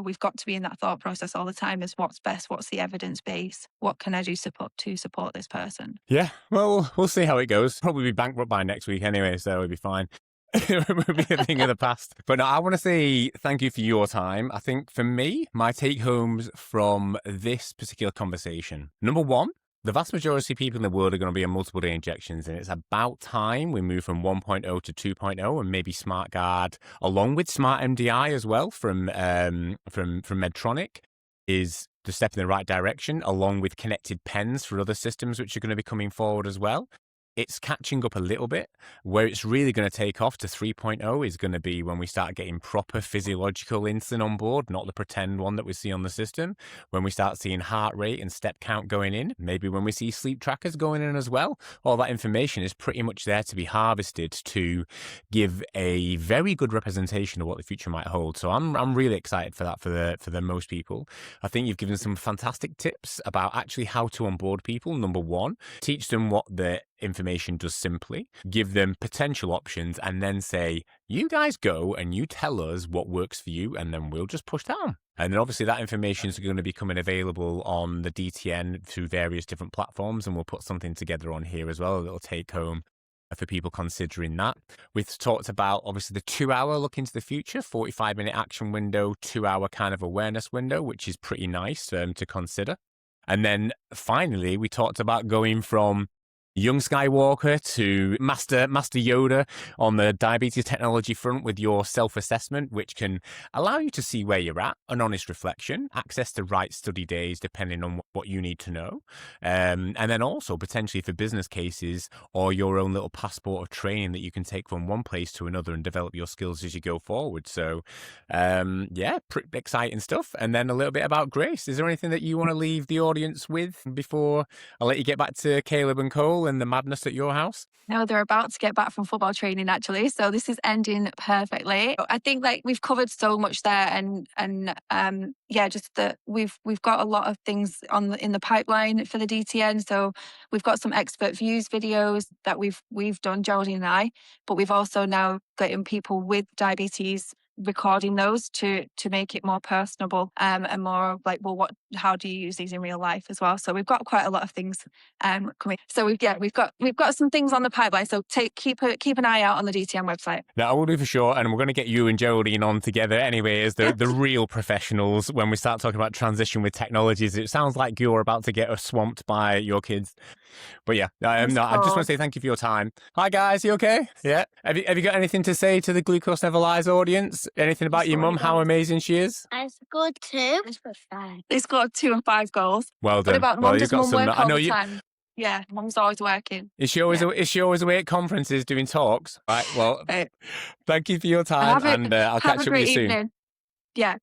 we've got to be in that thought process all the time as what's best, what's the evidence base, what can I do to support this person. Yeah, well, we'll see how it goes. Probably be bankrupt by next week anyway, so it'll be fine. It will be a thing of the past. But no, I want to say thank you for your time. I think for me, my take homes from this particular conversation, number one, the vast majority of people in the world are going to be on multiple day injections, and it's about time we move from 1.0 to 2.0, and maybe SmartGuide, along with Smart MDI as well from Medtronic, is the step in the right direction, along with connected pens for other systems which are going to be coming forward as well. It's catching up a little bit. Where it's really going to take off to 3.0 is going to be when we start getting proper physiological insulin on board, not the pretend one that we see on the system. When we start seeing heart rate and step count going in, maybe when we see sleep trackers going in as well. All that information is pretty much there to be harvested to give a very good representation of what the future might hold. So I'm really excited for that for the most people. I think you've given some fantastic tips about actually how to onboard people. Number one, teach them what the information does simply, give them potential options, and then say, you guys go and you tell us what works for you, and then we'll just push down. And then obviously that information is going to be coming available on the DTN through various different platforms, and we'll put something together on here as well, a little take home for people considering that. We've talked about obviously the 2 hour look into the future, 45-minute action window, 2 hour kind of awareness window, which is pretty nice to consider. And then finally, we talked about going from young Skywalker to Master Yoda on the diabetes technology front with your self-assessment, which can allow you to see where you're at, an honest reflection, access to right study days depending on what you need to know, and then also potentially for business cases or your own little passport of training that you can take from one place to another and develop your skills as you go forward. So yeah, pretty exciting stuff. And then a little bit about Grace. Is there anything that you want to leave the audience with before I let you get back to Caleb and Cole and the madness at your house? No, they're about to get back from football training, actually. So this is ending perfectly. I think like we've covered so much there, and yeah, just that we've got a lot of things in the pipeline for the DTN. So we've got some expert views videos that we've done, Jolley and I, but we've also now gotten people with diabetes recording those to make it more personable and more like, well, how do you use these in real life as well? So we've got quite a lot of things coming. So we've got some things on the pipeline. So keep an eye out on the DTN website. That I will do for sure, and we're going to get you and Geraldine on together anyway as the real professionals when we start talking about transition with technologies. It sounds like you're about to get us swamped by your kids. But yeah, I just want to say thank you for your time. Hi guys, you okay? Yeah. Have you got anything to say to the Glucose Never Lies audience? Anything about your mum? How amazing she is? I scored 2. I scored 5. They scored 2 and 5 goals. Well done. What about well, mum? Does mum work all the you... time? Yeah, mum's always working. Is she always away at conferences doing talks? Right. Well, thank you for your time, and I'll catch up with you soon. Yeah.